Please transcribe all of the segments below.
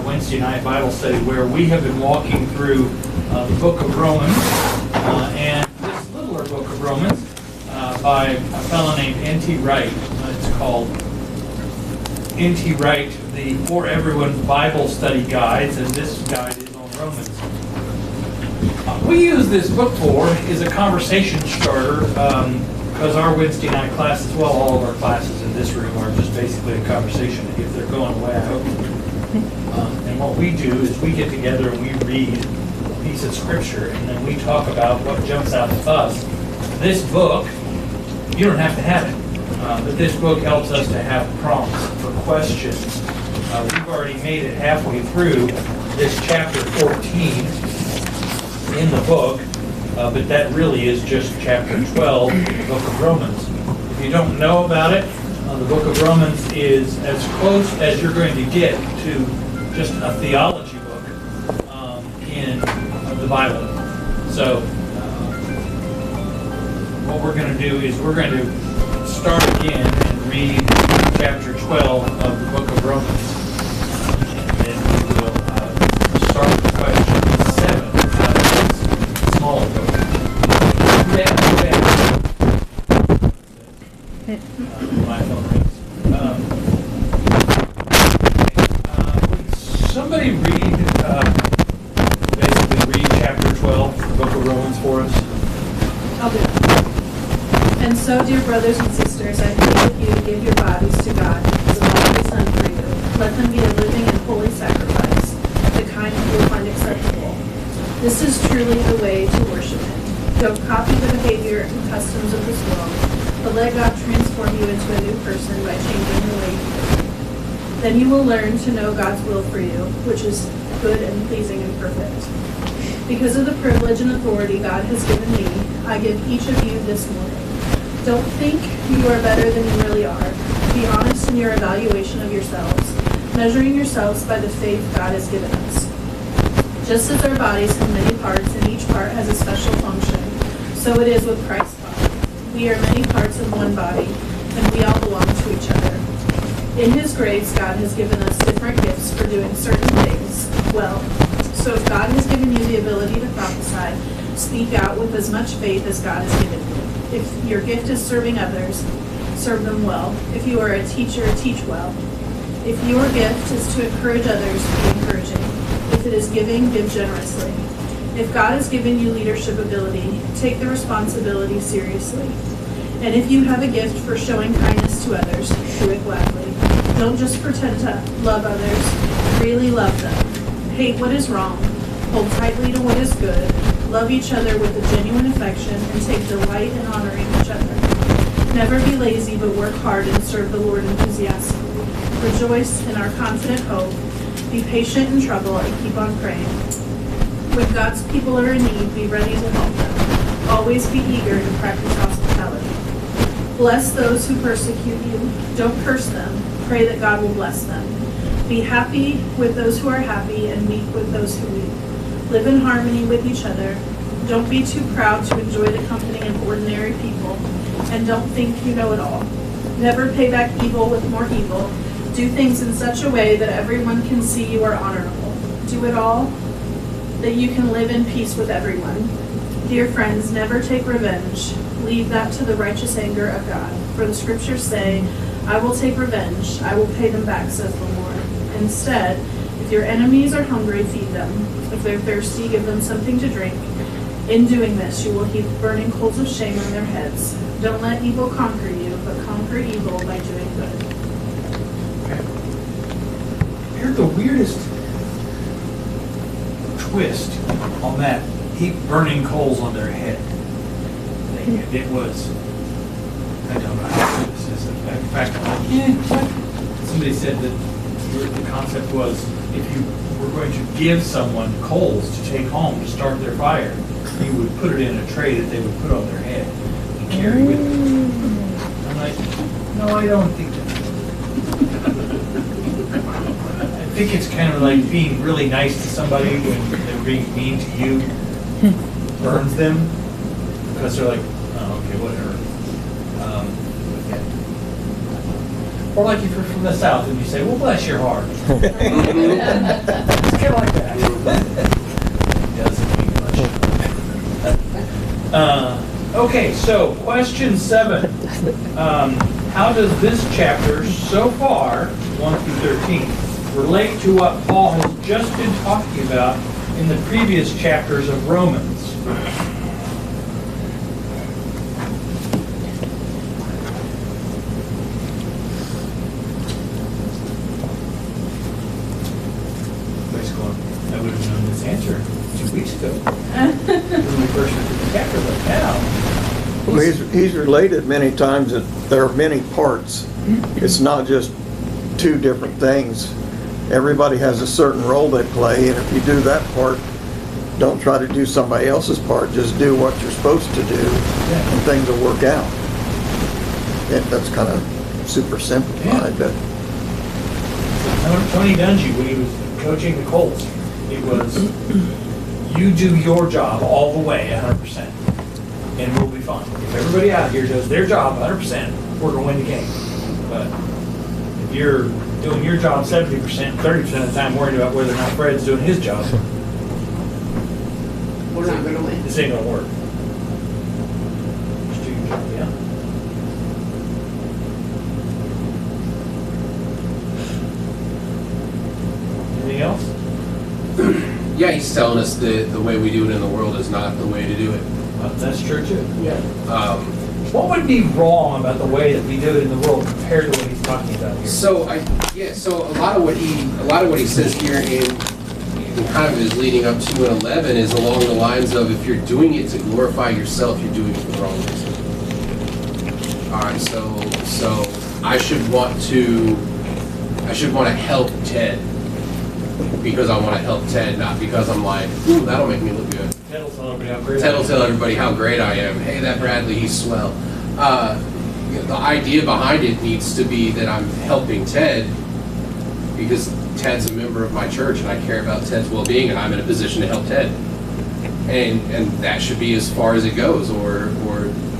Wednesday night Bible study where we have been walking through the book of Romans, and this littler book of Romans by a fellow named N.T. Wright. It's called N.T. Wright, the For Everyone's Bible Study Guides, and this guide is on Romans. We use this book for is a conversation starter, because our Wednesday night classes, well, all of our classes in this room are just basically a conversation. If they're going away, I hope. And what we do is we get together and we read a piece of scripture, and then we talk about what jumps out to us. This book, you don't have to have it, but this book helps us to have prompts for questions. We've already made it halfway through this chapter 14 in the book, but that really is just chapter 12 in the book of Romans. If you don't know about it, the book of Romans is as close as you're going to get to just a theology book in the Bible. So what we're going to do is we're going to start again and read chapter 12 of the book of Romans. And then we will start with question 7 out of this smaller book. My phone rings. Somebody basically read chapter 12 of the book of Romans for us. I'll do it. And so, dear brothers and sisters, I plead with you to give your bodies to God as a living Son for you. Let them be a living and holy sacrifice, the kind you will find acceptable. This is truly the way to worship Him. Don't copy the behavior and customs of this world, but let God transform you into a new person by changing the way you think. Then you will learn to know God's will for you, which is good and pleasing and perfect. Because of the privilege and authority God has given me, I give each of you this warning. Don't think you are better than you really are. Be honest in your evaluation of yourselves, measuring yourselves by the faith God has given us. Just as our bodies have many parts and each part has a special function, so it is with Christ's body. We are many parts of one body, and we all belong to each other. In His grace, God has given us different gifts for doing certain things well. So if God has given you the ability to prophesy, speak out with as much faith as God has given you. If your gift is serving others, serve them well. If you are a teacher, teach well. If your gift is to encourage others, be encouraging. If it is giving, give generously. If God has given you leadership ability, take the responsibility seriously. And if you have a gift for showing kindness to others, do it gladly. Don't just pretend to love others, really love them. Hate what is wrong, hold tightly to what is good, love each other with a genuine affection, and take delight in honoring each other. Never be lazy, but work hard and serve the Lord enthusiastically. Rejoice in our confident hope, be patient in trouble, and keep on praying. When God's people are in need, be ready to help them. Always be eager to practice hospitality. Bless those who persecute you. Don't curse them. Pray that God will bless them. Be happy with those who are happy and weep with those who weep. Live in harmony with each other. Don't be too proud to enjoy the company of ordinary people. And don't think you know it all. Never pay back evil with more evil. Do things in such a way that everyone can see you are honorable. Do it all that you can live in peace with everyone. Dear friends, never take revenge. Leave that to the righteous anger of God. For the scriptures say, I will take revenge. I will pay them back, says the Lord. Instead, if your enemies are hungry, feed them. If they're thirsty, give them something to drink. In doing this, you will heap burning coals of shame on their heads. Don't let evil conquer you, but conquer evil by doing good. Okay. Here's the weirdest twist on that heap burning coals on their head. It was, I don't know how this is. In fact, somebody said that the concept was if you were going to give someone coals to take home to start their fire, you would put it in a tray that they would put on their head and carry with them. I'm like, no, I don't think that. I think it's kind of like being really nice to somebody when they're being mean to you burns them because they're like, oh, okay, whatever. Or like if you're from the South and you say, well, bless your heart. Okay, so question 7. How does this chapter so far, 1 through 13, relate to what Paul has just been talking about in the previous chapters of Romans? I would have known this answer 2 weeks ago when we first looked at the chapter, but now. Well, he's related many times that there are many parts. It's not just two different things. Everybody has a certain role they play, and if you do that part, don't try to do somebody else's part. Just do what you're supposed to do, and things will work out. That's kind of super simplified, but Tony Dungy, when he was coaching the Colts, it was, you do your job all the way 100%, and we'll be fine. If everybody out here does their job 100%, we're going to win the game. But if you're doing your job 70%, 30% of the time worried about whether or not Fred's doing his job, We're not going to win. this ain't going to work. Just do your job, yeah. Anything else? Yeah, he's telling us that the way we do it in the world is not the way to do it. That's true too. Yeah. What would be wrong about the way that we do it in the world compared to what he's talking about here? So a lot of what he says here in kind of his leading up to and 11 is along the lines of, if you're doing it to glorify yourself, you're doing it for the wrong reason. All right, so I should want to help Ted because I want to help Ted, not because I'm like, ooh, that'll make me look good. Ted'll tell everybody how great Ted will tell everybody how great I am. Hey, that Bradley, he's swell. The idea behind it needs to be that I'm helping Ted because Ted's a member of my church and I care about Ted's well-being and I'm in a position to help Ted. And that should be as far as it goes. Or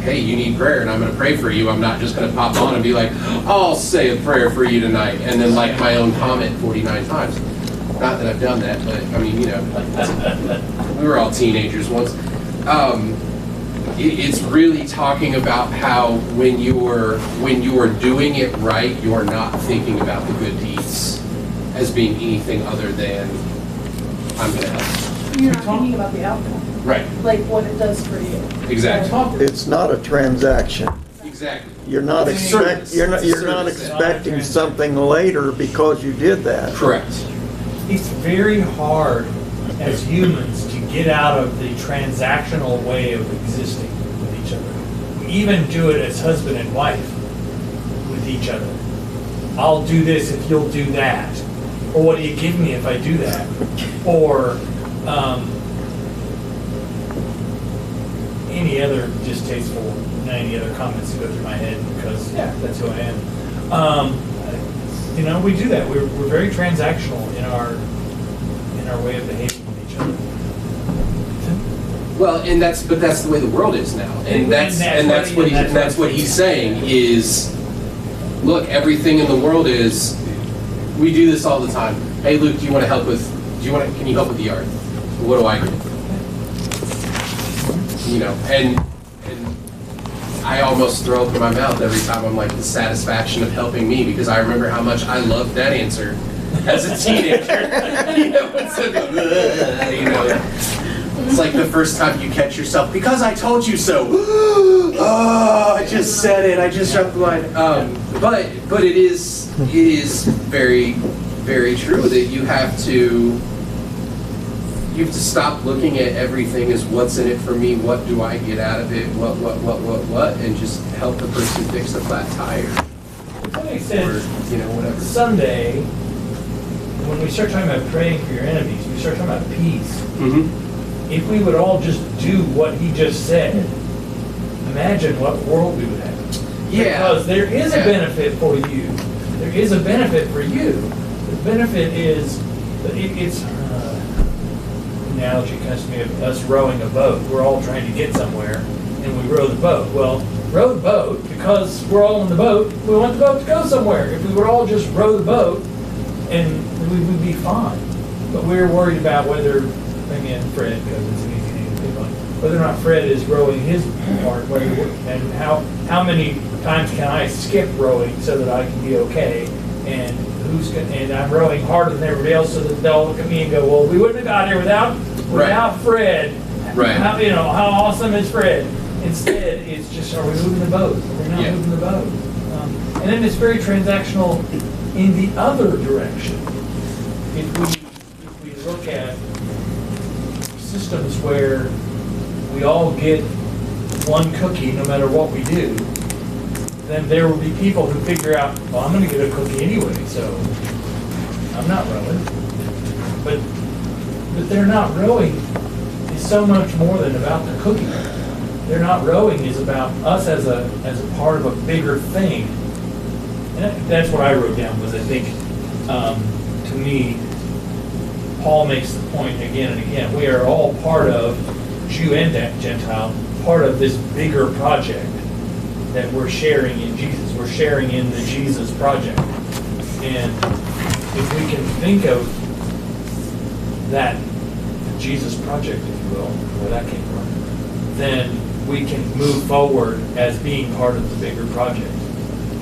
hey, you need prayer and I'm going to pray for you. I'm not just going to pop on and be like, I'll say a prayer for you tonight, and then like my own comment 49 times. Not that I've done that, but I mean, you know, we were all teenagers once. It's really talking about how when you are doing it right, you are not thinking about the good deeds as being anything other than I'm going to help. You're not thinking about the outcome, Right. like what it does for you. Exactly. it's not a transaction. Exactly. You're not expecting something later because you did that. Correct. It's very hard as humans to get out of the transactional way of existing with each other. We even do it as husband and wife with each other. I'll do this if you'll do that. Or what do you give me if I do that? Or any other distasteful, 90 other comments that go through my head because, yeah, that's who I am. You know, we do that. We're very transactional in our way of behaving with each other. Well, but that's the way the world is now, and that's what he's saying is, look, everything in the world is. We do this all the time. Hey, Luke, can you help with the yard? What do I do? You know, and I almost throw up in my mouth every time I'm like, the satisfaction of helping me, because I remember how much I loved that answer as a teenager. It's like the first time you catch yourself, because I told you so. Oh, I just said it. I just jumped the line. But it is very, very true that you have to stop looking at everything as what's in it for me, what do I get out of it, what, and just help the person fix the flat tire. To some extent, or, you know, whatever. Someday, when we start talking about praying for your enemies, we start talking about peace. Mm-hmm. If we would all just do what he just said, imagine what world we would have. Yeah. Because there is a benefit for you. There is a benefit for you. The benefit is, it's analogy comes to me of us rowing a boat. We're all trying to get somewhere, and we row the boat. Well, row the boat because we're all in the boat. We want the boat to go somewhere. If we would all just row the boat, and we would be fine. But we're worried about whether, again, Fred, because it's an easy name to pick on, whether or not Fred is rowing his part, and how many times can I skip rowing so that I can be okay, and and I'm rowing harder than everybody else, so that they'll look at me and go, well, we wouldn't have got here without Fred. Right. How awesome is Fred? Instead, it's just, are we moving the boat? Are we not moving the boat? And then it's very transactional in the other direction. If we look at systems where we all get one cookie no matter what we do, then there will be people who figure out, well, I'm going to get a cookie anyway, so I'm not rowing. But they're not rowing is so much more than about the cookie. They're not rowing is about us as a part of a bigger thing. And that's what I wrote down, was I think, to me, Paul makes the point again and again, we are all part of, Jew and Gentile, part of this bigger project that we're sharing in Jesus. We're sharing in the Jesus project. And if we can think of that Jesus project, if you will, where that came from, then we can move forward as being part of the bigger project.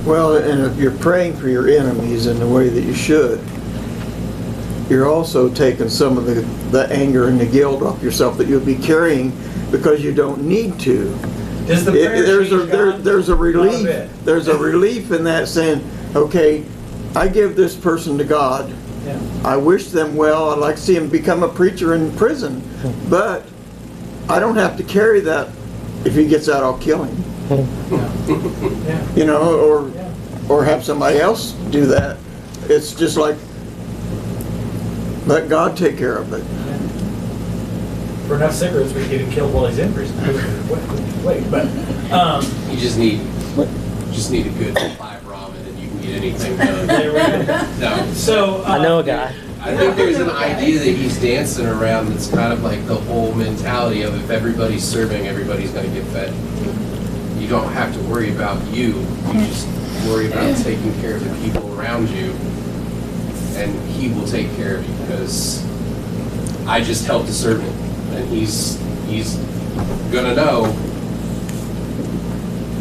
Well, and if you're praying for your enemies in the way that you should, you're also taking some of the anger and the guilt off yourself that you'll be carrying because you don't need to. Does the prayer There's a relief. There's a relief in that, saying, okay, I give this person to God. Yeah. I wish them well. I'd like to see him become a preacher in prison. But I don't have to carry that. If he gets out, I'll kill him. Yeah. You know, or have somebody else do that. It's just like, let God take care of it. For enough cigarettes, we get him killed while he's in prison. Wait, but You just need a good 5 ramen and you can get anything done. there we go. No. So I know a guy. I think there's an idea that he's dancing around that's kind of like the whole mentality of if everybody's serving, everybody's going to get fed. You don't have to worry about you. You just worry about taking care of the people around you, and he will take care of you because I just helped a servant, and he's gonna know,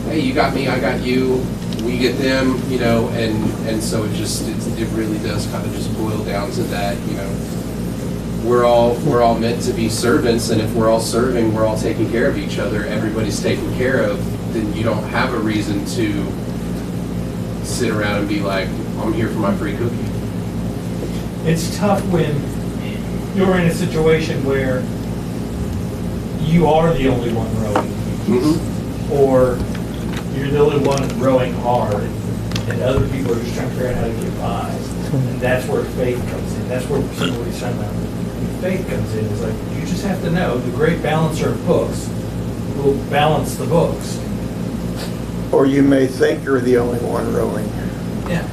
hey, you got me, I got you, we get them, you know, and so it really does kind of just boil down to that, you know. We're all meant to be servants, and if we're all serving, we're all taking care of each other, everybody's taken care of, then you don't have a reason to sit around and be like, I'm here for my free cookie. it's tough when you're in a situation where you are the only one rowing, or you're the only one rowing hard, and other people are just trying to figure out how to get by. And that's where faith comes in. That's where somebody's talking about. Faith comes in. It's like, you just have to know the great balancer of books will balance the books. Or you may think you're the only one rowing. Yeah.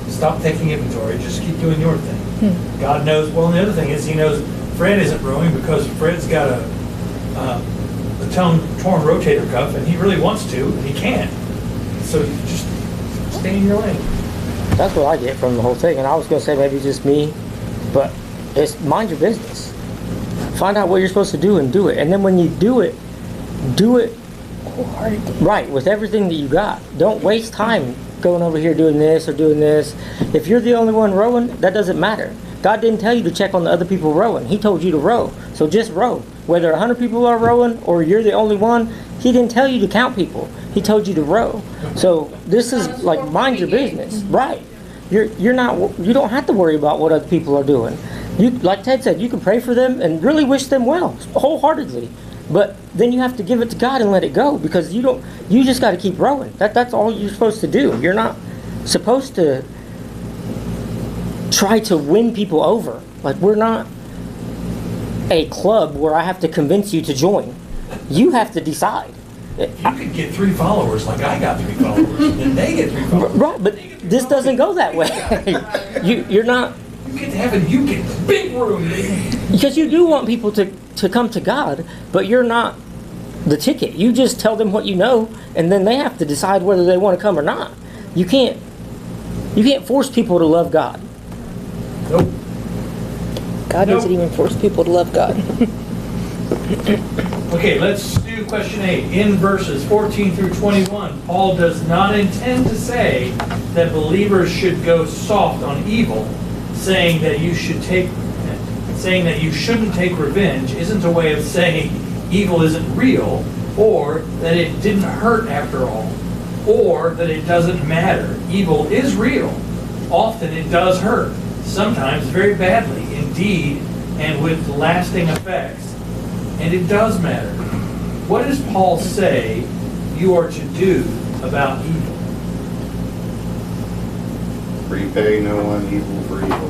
Stop taking inventory. Just keep doing your thing. God knows. Well, and the other thing is, he knows Fred isn't rowing because Fred's got a torn rotator cuff, and he really wants to, and he can't. So you just stay in your lane. That's what I get from the whole thing. And I was going to say maybe just me, but it's mind your business. Find out what you're supposed to do and do it. And then when you do it right, with everything that you got. Don't waste time going over here doing this or doing this. If you're the only one rowing, that doesn't matter. God didn't tell you to check on the other people rowing. He told you to row. So just row. Whether 100 people are rowing or you're the only one, he didn't tell you to count people. He told you to row. So this is like mind your business. Right. You don't have to worry about what other people are doing. You, like Ted said, you can pray for them and really wish them well, wholeheartedly. But then you have to give it to God and let it go, because you just got to keep rowing. That's all you're supposed to do. You're not supposed to try to win people over. Like, we're not a club where I have to convince you to join. You have to decide. You could get 3 followers like I got 3 followers, and then they get 3 followers. Right, but this doesn't go that way. You're not... You get to heaven, you get big room. Because you do want people to come to God, but you're not the ticket. You just tell them what you know, and then they have to decide whether they want to come or not. You can't force people to love God. Nope. God doesn't even force people to love God. Okay, let's do question 8. In verses 14 through 21, Paul does not intend to say that believers should go soft on evil, saying that you shouldn't take revenge isn't a way of saying evil isn't real, or that it didn't hurt after all, or that it doesn't matter. Evil is real. Often it does hurt, sometimes very badly, indeed, and with lasting effects. And it does matter. What does Paul say you are to do about evil? Repay no one evil for evil.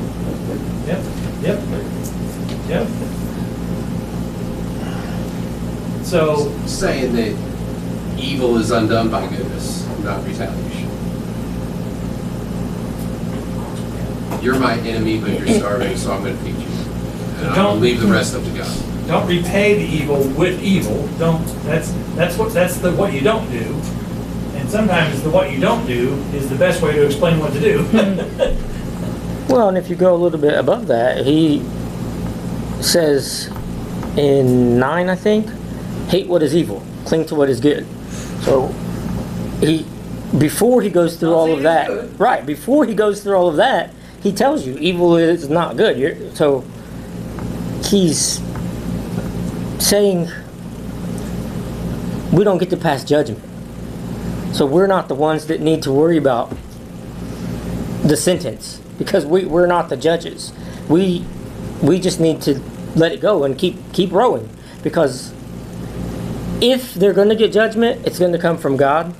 Yep. So, Saying that evil is undone by goodness, not retaliation. You're my enemy, but you're starving, so I'm going to feed you. And I'm going to leave the rest up to God. don't repay the evil with evil. That's what you don't do. And sometimes the what you don't do is the best way to explain what to do. Well, and if you go a little bit above that, he says in 9, I think, hate what is evil, cling to what is good. So before he goes through all of that, right, before he goes through all of that, he tells you evil is not good. So he's saying we don't get to pass judgment. So we're not the ones that need to worry about the sentence, because we're not the judges. We just need to let it go and keep rowing, because if they're going to get judgment, it's going to come from God,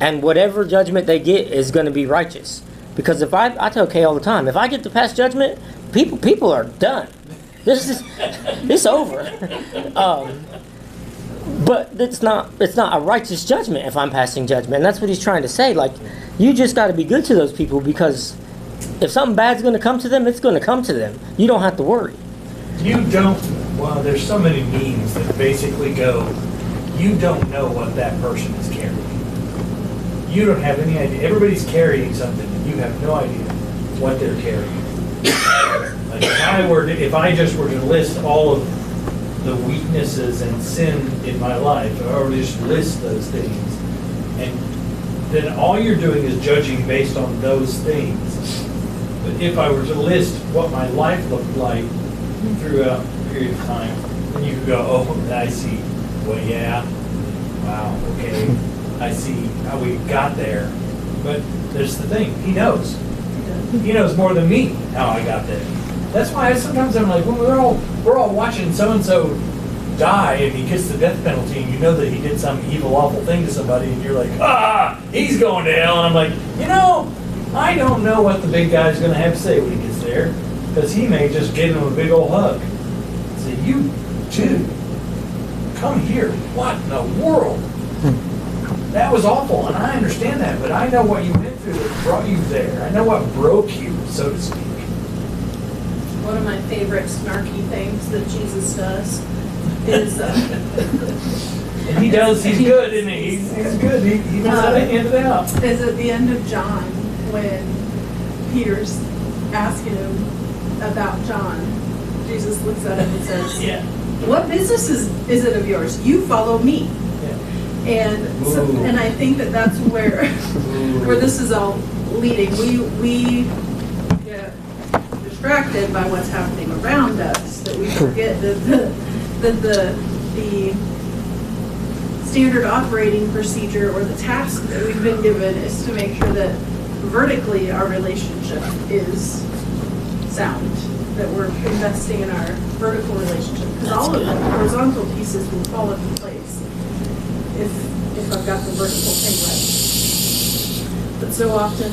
and whatever judgment they get is going to be righteous. Because if I tell Kay all the time, if I get to pass judgment, people are done. It's over. But it's not a righteous judgment if I'm passing judgment. And that's what he's trying to say. Like, you just got to be good to those people, because if something bad's going to come to them, it's going to come to them. You don't have to worry. Well, there's so many memes that basically go, you don't know what that person is carrying. You don't have any idea. Everybody's carrying something, and you have no idea what they're carrying. Like if I just were to list all of the weaknesses and sin in my life, if I were to just list those things, and then all you're doing is judging based on those things. But if I were to list what my life looked like throughout a period of time, then you could go, oh, I see. Well, yeah. Wow, okay. I see how we got there. But there's the thing. He knows. He knows more than me how I got there. That's why sometimes I'm like, well, we're all watching so-and-so die and he gets the death penalty, and you know that he did some evil, awful thing to somebody, and you're like, he's going to hell. And I'm like, I don't know what the big guy's going to have to say when he gets there, because he may just give him a big old hug. Say, you dude, come here. What in the world? That was awful, and I understand that, but I know what you went through that brought you there. I know what broke you, so to speak. One of my favorite snarky things that Jesus does is... and he does, he's good, isn't he? He's good. He knows how to hand it out. Is at the end of John, when Peter's asking him about John, Jesus looks at him and says, Yeah. what business is it of yours? You follow me. And I think that's where this is all leading. We get distracted by what's happening around us, that we forget that the standard operating procedure, or the task that we've been given, is to make sure that vertically our relationship is sound, that we're investing in our vertical relationship, because all of the horizontal pieces will fall into place if I've got the vertical thing right. But so often,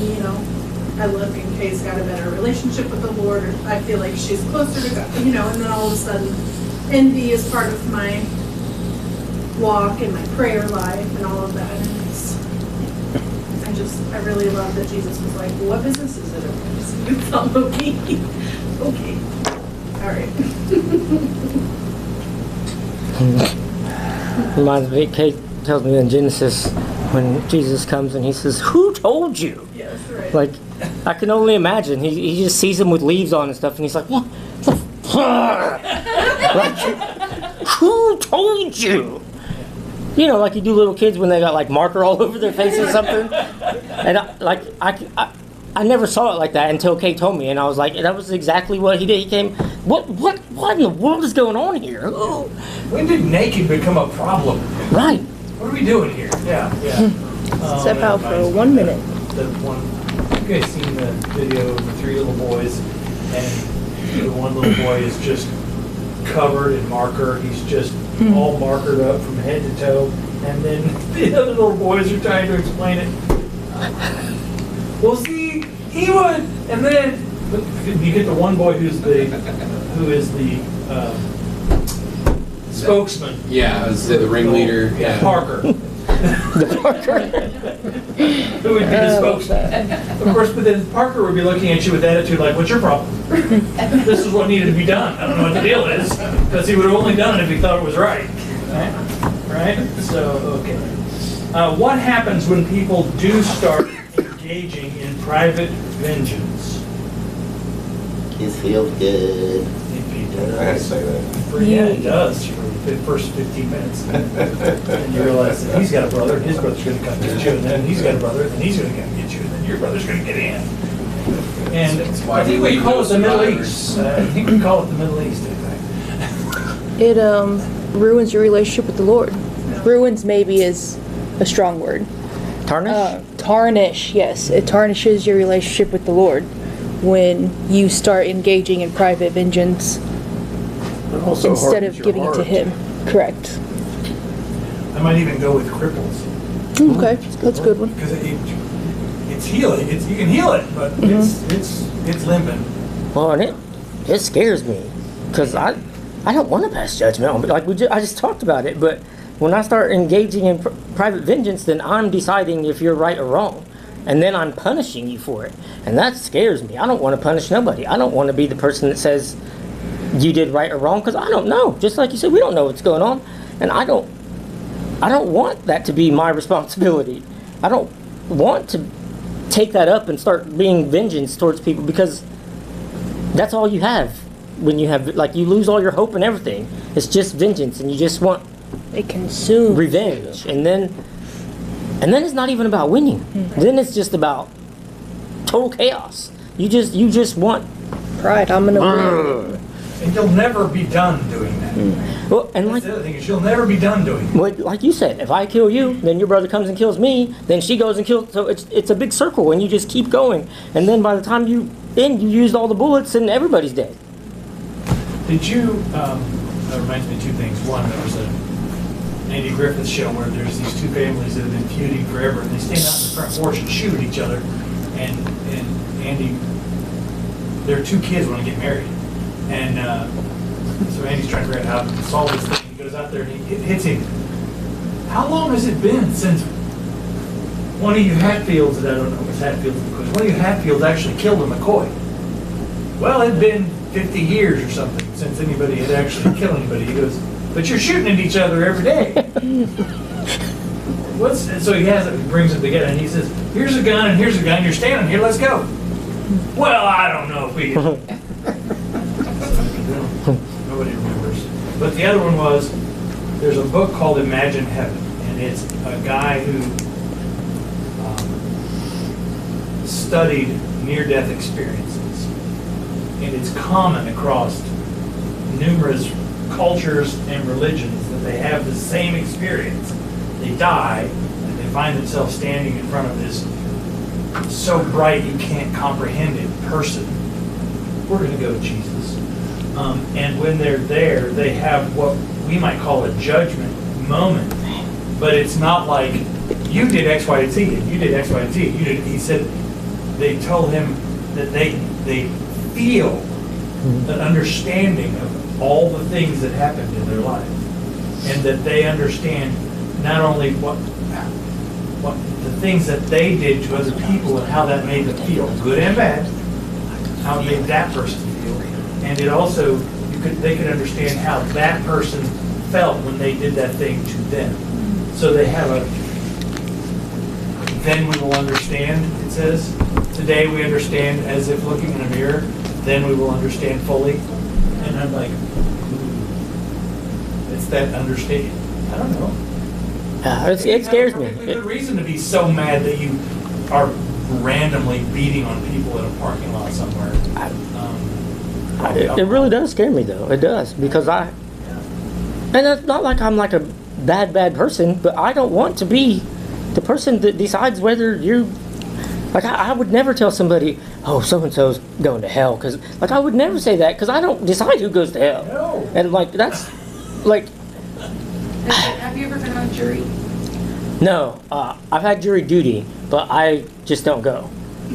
I look and Kay's got a better relationship with the Lord, or I feel like she's closer to God, and then all of a sudden envy is part of my walk and my prayer life and all of that. And I really love that Jesus was like, what business is it of yours? You follow me. Okay. All right. Reminds me, Kate tells me in Genesis, when Jesus comes and he says, who told you? Yeah, that's right. Like, I can only imagine. He just sees him with leaves on and stuff, and he's like, what the fuck? Like, Who told you? You know, like you do little kids when they got like marker all over their face or something. And I never saw it like that until Kay told me, and I was like, that was exactly what he did. He came, what in the world is going on here? Ooh. When did naked become a problem? Right. What are we doing here? Yeah. Step out for 1 minute. The one, you guys seen the video of the 3 little boys, and the one little boy is just covered in marker. He's just all markered up from head to toe, and then the other little boys are trying to explain it. Well, see, he would, and then you get the one boy who is the spokesman. Yeah, I was the ringleader. Yeah, Parker. The Parker. Who would be the spokesman? Of course, but then Parker would be looking at you with attitude like, "What's your problem? This is what needed to be done. I don't know what the deal is," because he would have only done it if he thought it was right. Right? So, okay. What happens when people do start engaging in private vengeance? It feels good. I had to say that. Yeah, it does for the first 15 minutes. And you realize that he's got a brother, and his brother's going to come get you, and then he's got a brother, and he's going to come get you, and then your brother's going to get in. And I think we call it the Middle East. I think we call it the Middle East, I think. It ruins your relationship with the Lord. Ruins maybe is a strong word. Tarnish? Tarnish, yes. It tarnishes your relationship with the Lord when you start engaging in private vengeance It also instead hardens of your giving it to heart. Him. Correct. I might even go with cripples. Okay, that's a good one. Because it's healing. You can heal it, but it's limping. Well, and it scares me because I don't want to pass judgment on, like I just talked about it. But when I start engaging in private vengeance, then I'm deciding if you're right or wrong, and then I'm punishing you for it, and that scares me. I don't want to punish nobody. I don't want to be the person that says you did right or wrong because I don't know. Just like you said, we don't know what's going on, and I don't want that to be my responsibility. I don't want to take that up and start being vengeance towards people because that's all you have when you have, like, you lose all your hope and everything. It's just vengeance, and you just want It consumes. revenge, and then it's not even about winning. Then it's just about total chaos. You just want. Pride. I'm gonna win. And you'll never be done doing that. Well, and like That's the other thing is you'll never be done doing it. Well, like you said, if I kill you, then your brother comes and kills me, then she goes and kills. So it's a big circle, and you just keep going. And then by the time you end, you used all the bullets, and everybody's dead. Did you, that reminds me of 2 things. One, there was an Andy Griffith show where there's these 2 families that have been feuding forever, and they stand out in the front porch and shoot at each other. And Andy, their 2 kids want to get married. And so Andy's trying to figure out how to solve this thing. He goes out there and he hits him. How long has it been since one of you Hatfields, I don't know if it's Hatfields, because one of you Hatfields actually killed a McCoy? Well, it'd been 50 years or something since anybody had actually killed anybody. He goes, but you're shooting at each other every day. So he brings them together and he says, here's a gun and here's a gun, you're standing here, let's go. Well, I don't know if we can. Nobody remembers. But the other one was, there's a book called Imagine Heaven, and it's a guy who studied near-death experiences. And it's common across numerous cultures and religions that they have the same experience. They die, and they find themselves standing in front of this so bright you can't comprehend it person. We're going to go to Jesus. And when they're there, they have what we might call a judgment moment. But it's not like, you did X, Y, and Z, and you did X, Y, and Z. He said, they told him that they feel an understanding of all the things that happened in their life. And that they understand not only what the things that they did to other people and how that made them feel, good and bad, how it made that person feel. And it also, they could understand how that person felt when they did that thing to them. So they have then we will understand, it says. Today we understand as if looking in a mirror, then we will understand fully. And I'm like, It's that understanding. I don't know. It scares me. There's a reason to be so mad that you are randomly beating on people in a parking lot somewhere. It really does scare me, though. It does, because and it's not like I'm like a bad person, but I don't want to be the person that decides whether you're. Like, I would never tell somebody, oh, so-and-so's going to hell, because, like, I would never say that, because I don't decide who goes to hell. No. And, like, that's, like... Have you ever been on jury? No, I've had jury duty, but I just don't go.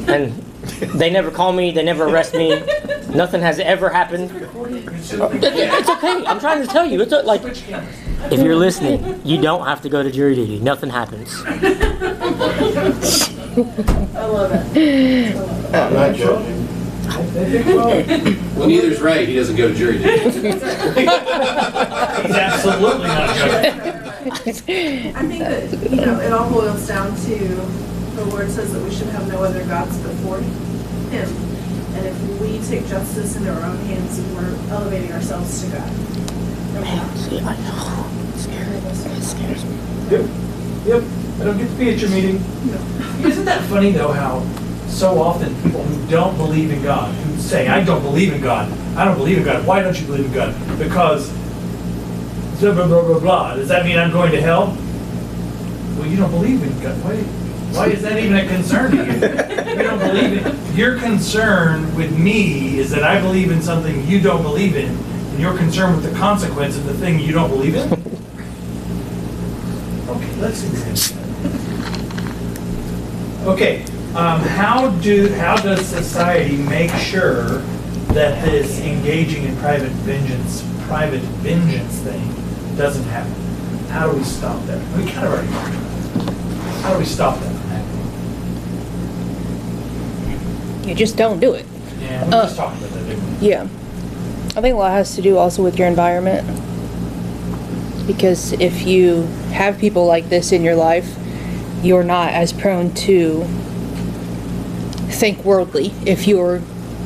And they never call me, they never arrest me, nothing has ever happened. It's okay, I'm trying to tell you, it's like... If you're listening, you don't have to go to jury duty, nothing happens. I love it. I'm not judging. Well, neither's right. He doesn't go to jury duty. He's absolutely not joking. I think that, it all boils down to the Lord says that we should have no other gods before Him. And if we take justice into our own hands, we're elevating ourselves to God. See, I know. It scares me. Yep. I don't get to be at your meeting. No. Isn't that funny, though, how so often people who don't believe in God, who say, I don't believe in God, I don't believe in God. Why don't you believe in God? Because blah, blah, blah, blah, blah. Does that mean I'm going to hell? Well, you don't believe in God. Why is that even a concern to you? You don't believe in it. Your concern with me is that I believe in something you don't believe in, and you're concerned with the consequence of the thing you don't believe in? Okay, let's examine that. Okay, how does society make sure that this engaging in private vengeance thing doesn't happen? How do we stop that? We kind of already talked about it. How do we stop that from happening? You just don't do it. Yeah, we just talked about that, didn't we? Yeah. I think a lot has to do also with your environment. Because if you have people like this in your life, you're not as prone to think worldly if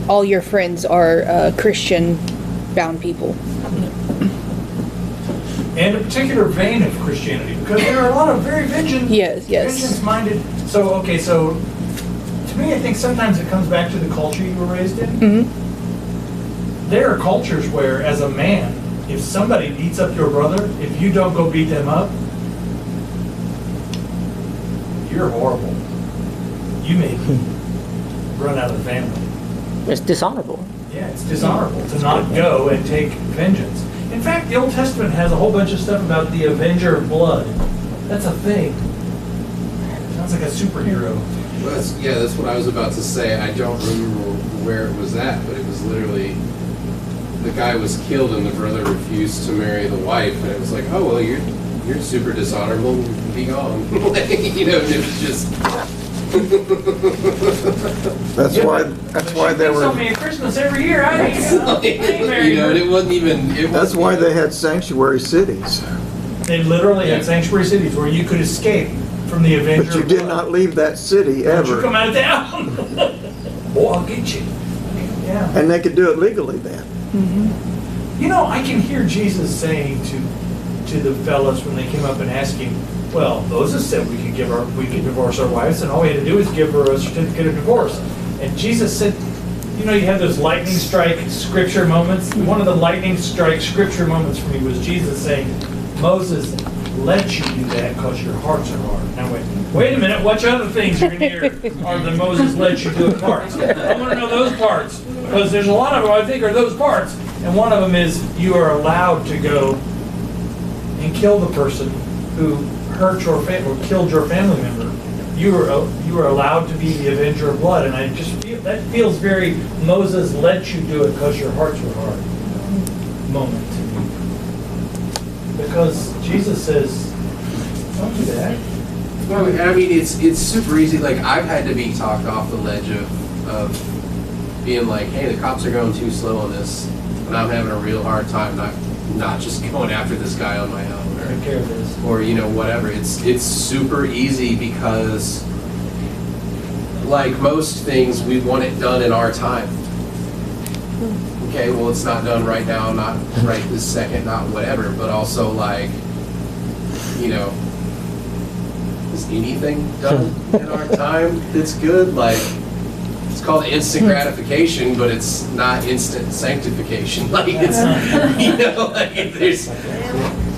all your friends are Christian-bound people. And a particular vein of Christianity, because there are a lot of very vengeance-minded. So to me, I think sometimes it comes back to the culture you were raised in. Mm-hmm. There are cultures where, as a man, if somebody beats up your brother, if you don't go beat them up, you're horrible. You may run out of the family. It's dishonorable. Yeah, it's dishonorable to not go and take vengeance. In fact, the Old Testament has a whole bunch of stuff about the avenger of blood. That's a thing. Sounds like a superhero. Well, that's what I was about to say. I don't remember where it was at, but it was literally the guy was killed and the brother refused to marry the wife, and it was like, oh well, you're super dishonorable, be gone. And it was just. That's why they Tell were, me at Christmas every year. I ain't married her. And it wasn't even. that's why they had sanctuary cities. They literally had sanctuary cities where you could escape from the avenger. But you of did blood. not leave that city Don't you come ever. out of town. Boy, I'll get you. Yeah. And they could do it legally then. I can hear Jesus saying to the fellas when they came up and asked him, well, Moses said we could divorce our wives, and all we had to do is give her a certificate of divorce. And Jesus said, you have those lightning strike scripture moments. One of the lightning strike scripture moments for me was Jesus saying, Moses let you do that because your hearts are hard. Now wait a minute, what other things are in here are the Moses let you do it parts? I want to know those parts, because there's a lot of them I think are those parts. And one of them is you are allowed to go and kill the person who hurt your family or killed your family member. You are allowed to be the avenger of blood, and I just feel that feels very Moses let you do it because your hearts were hard moment to me. Because Jesus says, don't do that. Well, I mean, it's super easy. Like, I've had to be talked off the ledge of being like, hey, the cops are going too slow on this, and I'm having a real hard time not just going after this guy on my own. Take care of this. Or whatever. It's super easy because, like most things, we want it done in our time. okay, well, it's not done right now, not right this second, not whatever, but also like, you know, is anything done in our time that's good? Like, it's called instant gratification, but it's not instant sanctification. Like, it's, you know, like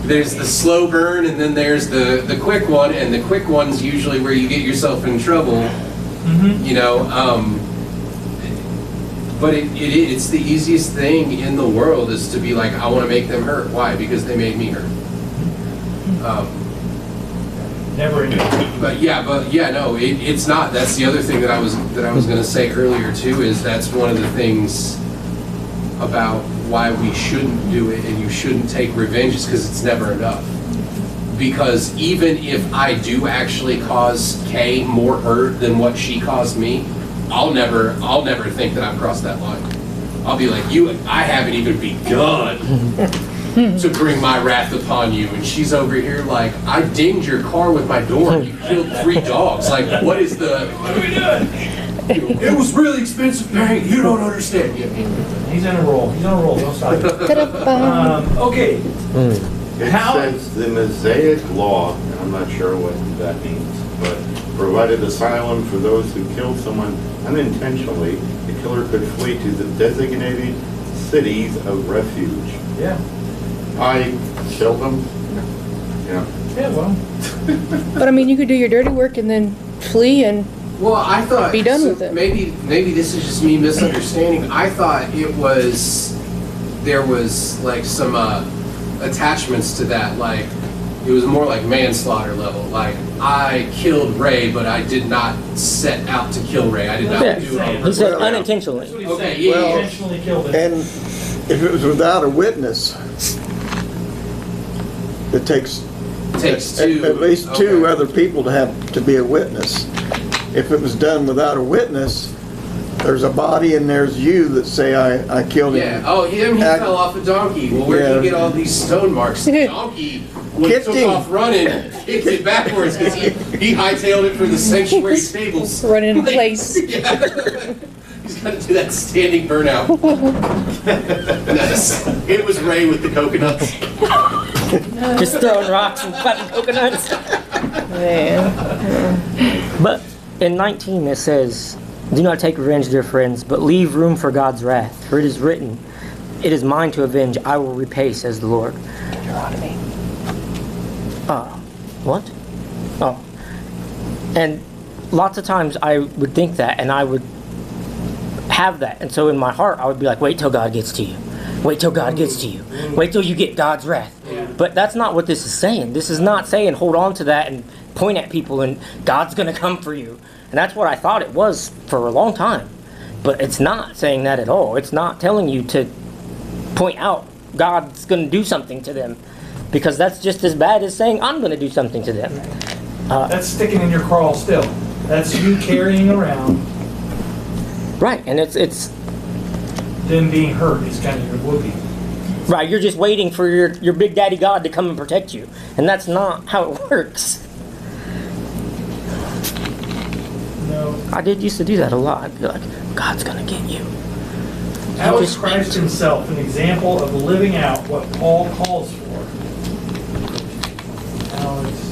there's the slow burn, and then there's the quick one, and the quick one's usually where you get yourself in trouble, you know. But it's the easiest thing in the world is to be like, I want to make them hurt. Why? Because they made me hurt. Never ending. But yeah, no, it's not. That's the other thing that I was going to say earlier too. Is that's one of the things about why we shouldn't do it, and you shouldn't take revenge, is because it's never enough. Because even if I do actually cause Kay more hurt than what she caused me, I'll never think that I've crossed that line. I'll be like, I haven't even begun to bring my wrath upon you. And she's over here like, I dinged your car with my door and you killed 3 dogs. Like, what are we doing? It was really expensive paint. You don't understand. He's on a roll. Don't stop it. Okay. It says the Mosaic law, and I'm not sure what that means, but provided asylum for those who killed someone unintentionally. The killer could flee to the designated cities of refuge. Yeah. I killed them. Yeah. Yeah, well. But I mean, you could do your dirty work and then flee and Well, I thought be done with it. Maybe this is just me misunderstanding. I thought there was like some attachments to that, like it was more like manslaughter level. Like, I killed Ray, but I did not set out to kill Ray. I did not do it on He purpose. said That's what unintentionally. he's Okay, saying. yeah, He yeah. intentionally killed him. And if it was without a witness, it takes Takes two. at least 2 Okay. other people to have to be a witness. If it was done without a witness, there's a body and there's you that say, I killed him. Yeah. Oh, he Act- fell off a donkey. Well, where did Yeah. he get all these stone marks? The donkey, when he Kicked took him. off running, kicked it backwards because he hightailed it for the sanctuary tables. running in Like, place. Yeah. He's got to do that standing burnout. Nice. It was Ray with the coconuts. Just throwing rocks and fucking coconuts. Man. But in 19 it says, "Do not take revenge, dear friends, but leave room for God's wrath. For it is written, 'It is mine to avenge, I will repay,' says the Lord." Deuteronomy. What? Oh. And lots of times I would think that, and I would have that. And so in my heart, I would be like, wait till God gets to you. Wait till God gets to you. Wait till you get God's wrath. But that's not what this is saying. This is not saying hold on to that and point at people and God's going to come for you. And that's what I thought it was for a long time. But it's not saying that at all. It's not telling you to point out God's going to do something to them. Because that's just as bad as saying I'm going to do something to them. That's sticking in your crawl still. That's you carrying around. Right, and it's Them being hurt is kind of your whoopee. right. You're just waiting for your big daddy God to come and protect you, and that's not how it works. No. I did used to do that a lot. I'd be like, God's gonna get you. How is Christ himself an example of living out what Paul calls for? How is-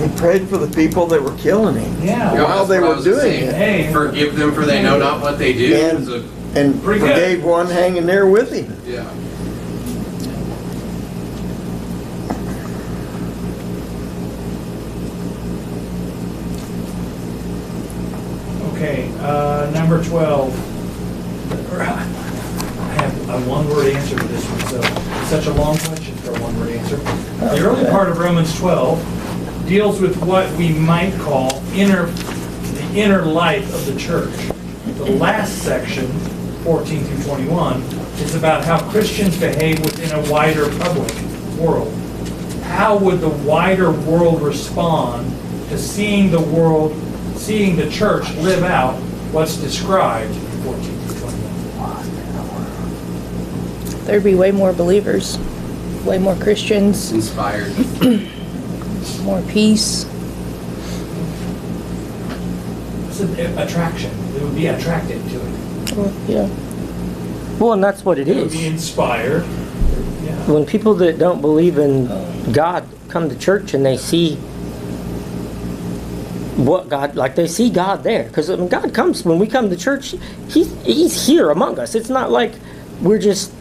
He prayed for the people that were killing him. Yeah. While they That's what I were was doing saying. it. Hey. Forgive them for they know not what they do. And- And Pretty good. forgave one hanging there with him. Yeah. Okay, number 12. I have a one-word answer for this one, so it's such a long question for a one-word answer. The early part of Romans 12 deals with what we might call the inner life of the church. The last section, 14 through 21, is about how Christians behave within a wider public world. How would the wider world respond to seeing the church live out what's described in 14 through 21? There'd be way more believers, way more Christians, Inspired. more peace. attraction. They would be attracted to it. Yeah. Well, and that's what it They would be is. inspired. Yeah. When people that don't believe in God come to church and they see what God, like they see God there. Because when God comes, when we come to church, He's here among us. It's not like we're just,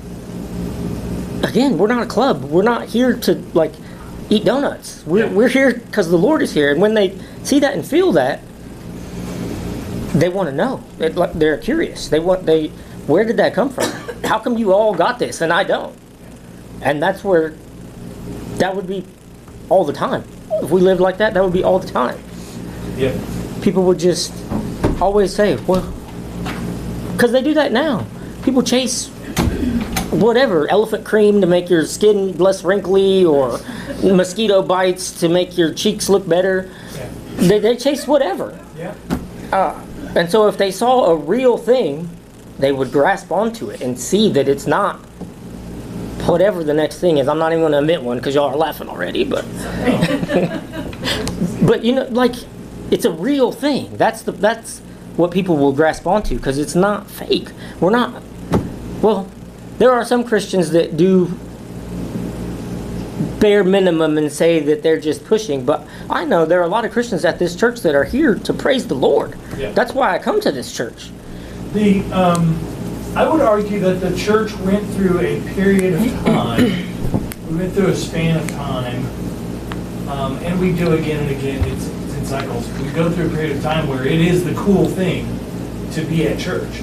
again, we're not a club. We're not here to like eat donuts. We're here because the Lord is here. And when they see that and feel that, they want to know. They're curious. Where did that come from? How come you all got this and I don't? And that's where that would be all the time. If we lived like that, that would be all the time. Yep. People would just always say, well, because they do that now. People chase whatever, elephant cream to make your skin less wrinkly, or mosquito bites to make your cheeks look better. Yeah. They chase whatever. Yeah. And so if they saw a real thing, they would grasp onto it and see that it's not whatever the next thing is. I'm not even going to admit one because y'all are laughing already, but but you know, like, it's a real thing. That's what people will grasp onto, because it's not fake. We're not. Well, there are some Christians that do bare minimum and say that they're just pushing, but I know there are a lot of Christians at this church that are here to praise the Lord. Yeah. That's why I come to this church. I would argue that the church went through a period of time. We went through a span of time, and we do again and again. It's in cycles. We go through a period of time where it is the cool thing to be at church.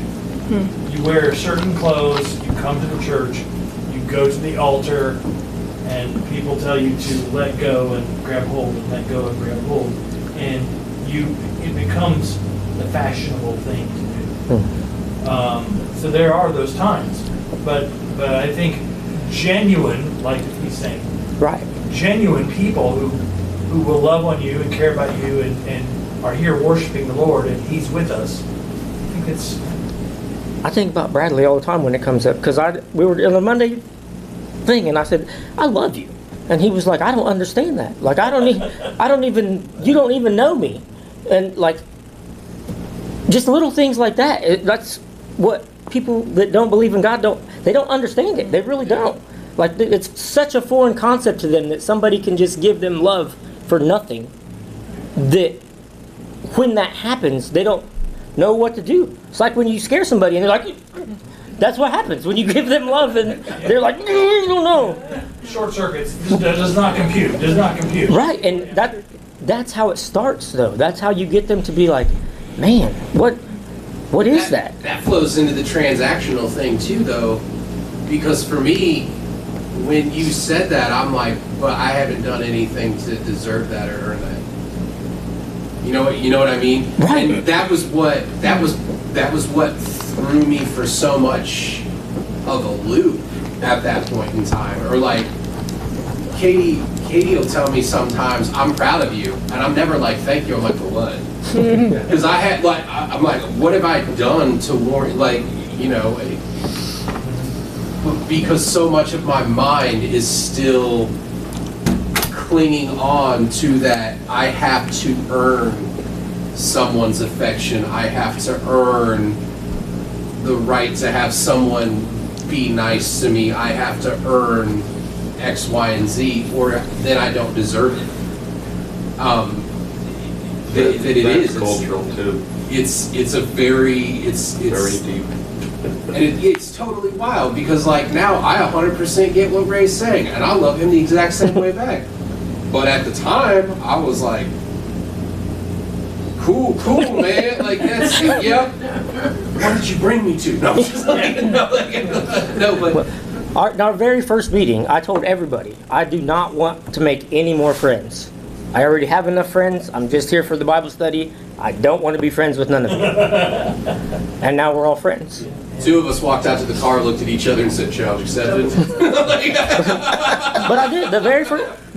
You wear certain clothes. You come to the church. You go to the altar, and people tell you to let go and grab hold, and let go and grab hold, and it becomes the fashionable thing to do. So there are those times, but I think genuine, like he's saying, Right. genuine people who will love on you and care about you and are here worshiping the Lord and He's with us. I think about Bradley all the time when it comes up, because we were in a Monday thing, and I said, I love you. And he was like, I don't understand that. Like, you don't even know me. And like, just little things like that. That's what people that don't believe in God don't understand it. They really don't. Like, it's such a foreign concept to them that somebody can just give them love for nothing, that when that happens, they don't know what to do. It's like when you scare somebody and they're like, that's what happens when you give them love and they're like, I don't know. Short circuits does not compute. Right, and that's how it starts, though. That's how you get them to be like, man, what is that? That flows into the transactional thing too, though, because for me, when you said that, I'm like, well, I haven't done anything to deserve that or earn that. You know what I mean? Right. And that was what threw me for so much of a loop at that point in time. Or like, Katie will tell me sometimes, I'm proud of you, and I'm never like, thank you. I'm like, for what? Because I'm like, what have I done to warrant, like, because so much of my mind is still clinging on to that I have to earn someone's affection. I have to earn the right to have someone be nice to me. I have to earn X, Y, and Z, or then I don't deserve it. That's cultural too. It's very deep. And it's totally wild, because like now I 100% get what Ray's saying, and I love him the exact same way back. But at the time, I was like, cool, man. Like, that's, yep. What did you bring me to? No, just like, no, but. Our very first meeting, I told everybody, I do not want to make any more friends. I already have enough friends. I'm just here for the Bible study. I don't want to be friends with none of you. And now we're all friends. Two of us walked out to the car, looked at each other, and said, "Challenge accepted." But I did. The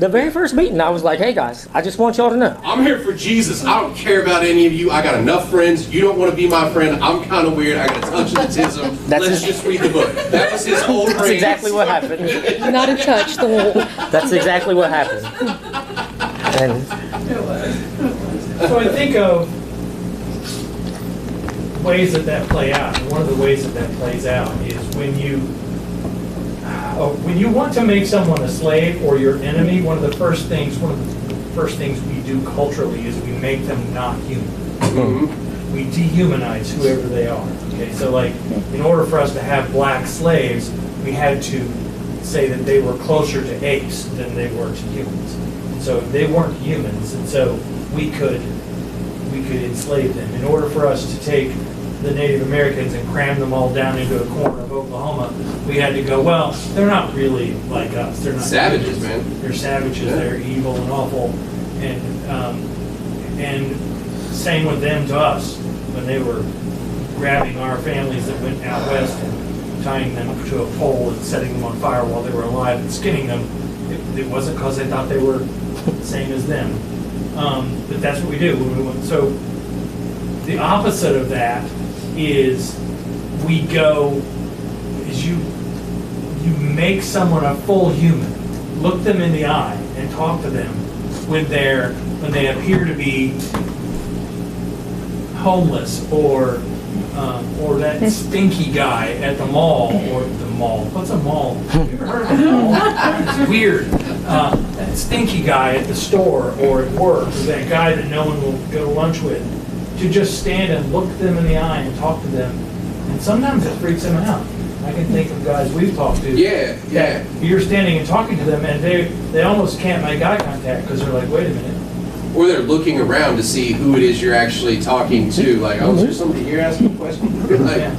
very first meeting, I was like, "Hey guys, I just want y'all to know, I'm here for Jesus. I don't care about any of you. I got enough friends. You don't want to be my friend. I'm kind of weird. I got a touch of autism. Let's just read the book." That was his whole that's range. exactly what happened. Not a touch, the whole. That's exactly what happened. And So I think of ways that play out, and one of the ways that plays out is when you want to make someone a slave or your enemy, one of the first things we do culturally is we make them not human. Mm-hmm. We dehumanize whoever they are. Okay, so like in order for us to have black slaves, we had to say that they were closer to apes than they were to humans. And so they weren't humans, and so we could enslave them. In order for us to take the Native Americans and cram them all down into a corner of Oklahoma, we had to go, well, they're not really like us. They're not Savages, humans. man. They're savages. Yeah. They're evil and awful. And same with them to us when they were grabbing our families that went out west and tying them to a pole and setting them on fire while they were alive and skinning them. It wasn't because they thought they were the same as them. But that's what we do. So the opposite of that is you make someone a full human, look them in the eye and talk to them when they appear to be homeless or that stinky guy at the mall or the mall. What's a mall? Have you ever heard of a mall? It's weird. That stinky guy at the store or at work, or that guy that no one will go to lunch with, to just stand and look them in the eye and talk to them. And sometimes it freaks them out. I can think of guys we've talked to. Yeah. You're standing and talking to them, and they almost can't make eye contact because they're like, wait a minute. Or they're looking around to see who it is you're actually talking to. Like, oh, is there somebody here asking a question? Like,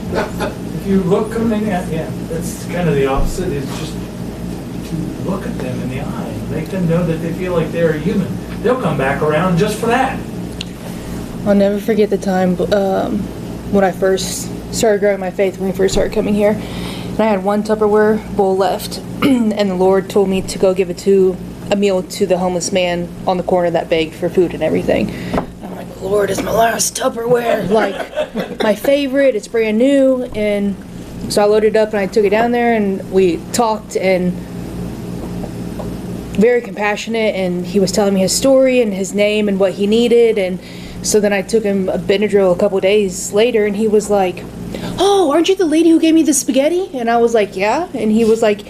If you look them in the eye, that's kind of the opposite. It's just to look at them in the eye and make them know that they feel like they're a human. They'll come back around just for that. I'll never forget the time when I first started growing my faith, when we first started coming here. And I had one Tupperware bowl left, and the Lord told me to go give a meal to the homeless man on the corner that begged for food and everything. I'm like, Lord, it's my last Tupperware. Like, my favorite, it's brand new. And so I loaded it up and I took it down there and we talked, and very compassionate, and he was telling me his story and his name and what he needed. And so then I took him a Benadryl a couple days later, and he was like, oh, aren't you the lady who gave me the spaghetti? And I was like, yeah. And he was like,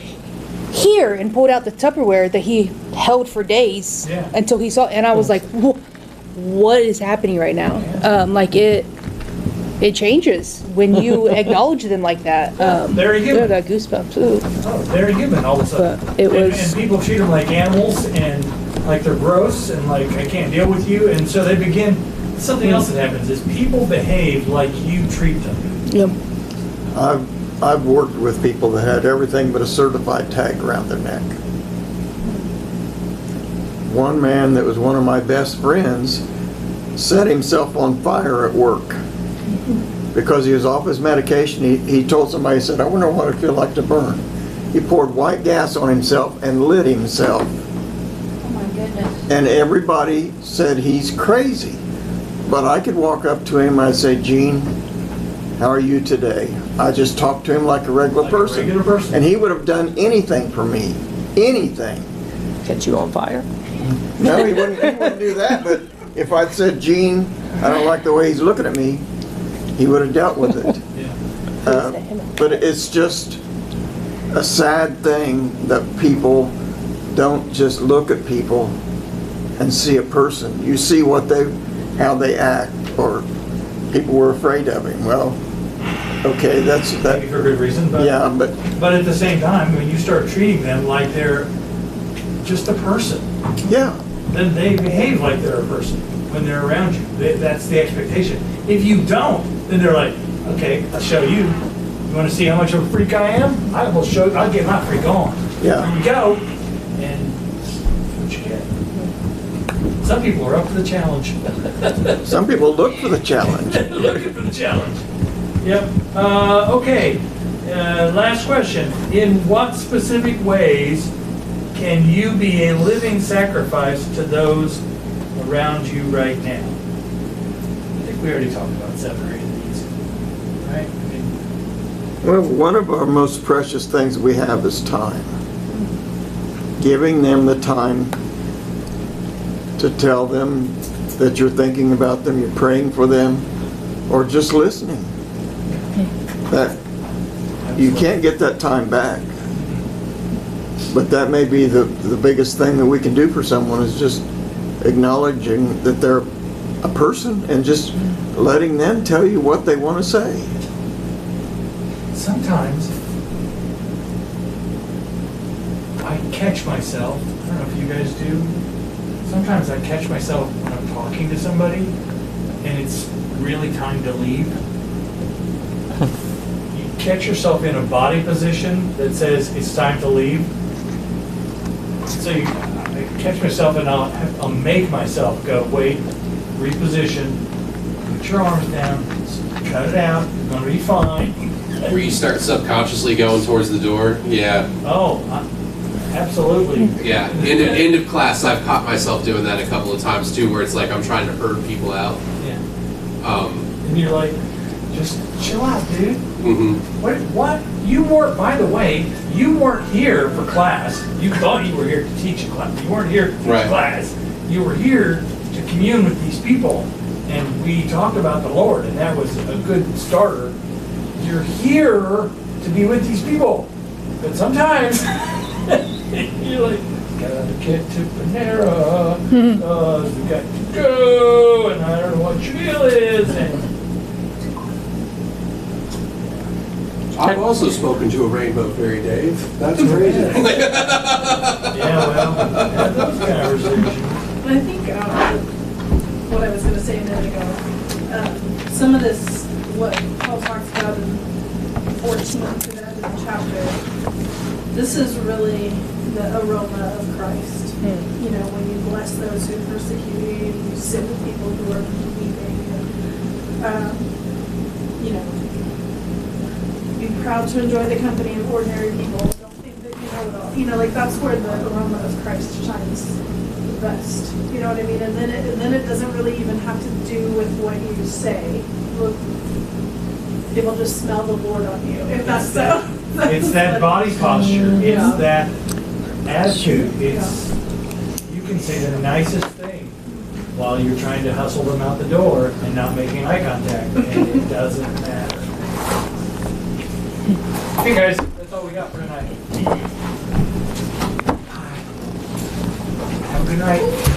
here, and pulled out the Tupperware that he held for days until he saw. And I was like, what is happening right now? It changes when you acknowledge them like that. They're human. I got goosebumps. Ooh. Oh, they're human all of a sudden. But it was, and people treat them like animals and like they're gross and like I can't deal with you. And so they begin. Something else that happens is people behave like you treat them. Yep. I've worked with people that had everything but a certified tag around their neck. One man that was one of my best friends set himself on fire at work because he was off his medication. He told somebody, he said, I wonder what it feels like to burn. He poured white gas on himself and lit himself. Oh my goodness. And everybody said he's crazy. But I could walk up to him and I'd say, Gene, how are you today? I just talked to him like a regular person. And he would have done anything for me. Anything. Catch you on fire? No, he wouldn't do that. But if I'd said, Gene, I don't like the way he's looking at me, he would have dealt with it. But it's just a sad thing that people don't just look at people and see a person. You see how they act, or people were afraid of him. Well, okay, that's that. Maybe for good reason, but but at the same time, when you start treating them like they're just a person, then they behave like they're a person when they're around you. That's the expectation. If you don't, then they're like, okay, I'll show you. You want to see how much of a freak I am? I will show you. I'll get my freak on. Yeah. Here you go, and that's what you get. Some people are up for the challenge. Some people look for the challenge. Looking for the challenge. Yep. Okay. Last question. In what specific ways can you be a living sacrifice to those around you right now? I think we already talked about 7 or 8 of these. Right? Well, one of our most precious things we have is time. Giving them the time to tell them that you're thinking about them, you're praying for them, or just listening. That you can't get that time back. But that may be the biggest thing that we can do for someone is just acknowledging that they're a person and just letting them tell you what they want to say. Sometimes I catch myself, I don't know if you guys do, sometimes I catch myself when I'm talking to somebody and it's really time to leave. You catch yourself in a body position that says it's time to leave. So I catch myself and I'll make myself go, wait, reposition, put your arms down, cut it out, it's gonna be fine. Where you start subconsciously going towards the door. Yeah. Oh, absolutely. Yeah. End of class, I've caught myself doing that a couple of times too, where it's like I'm trying to herd people out. Yeah. And you're like, just chill out, dude. Mm-hmm. What? You weren't, by the way, you weren't here for class. You thought you were here to teach a class. You weren't here to teach Right. class. You were here to commune with these people. And we talked about the Lord, and that was a good starter. You're here to be with these people. But sometimes, you're like, gotta get to Panera, we got to go, and I don't know what your deal is. And I've also spoken to a rainbow fairy, Dave. That's crazy. yeah, well, yeah, those conversations. But I think what I was going to say a minute ago, some of this, what Paul talks about in 14 to the end of the chapter, this is really the aroma of Christ. You know, when you bless those who persecute you, you sit with people who are weeping, and, you know, be proud to enjoy the company of ordinary people. Don't think that you know it all. You know, like that's where the aroma of Christ shines the best. You know what I mean? And then it doesn't really even have to do with what you say. It will just smell the Lord on you. If that's so. It's that body posture. It's Yeah. that attitude. It's you can say the nicest thing while you're trying to hustle them out the door and not making eye contact, and it doesn't matter. Hey guys, that's all we got for tonight. Have a good night.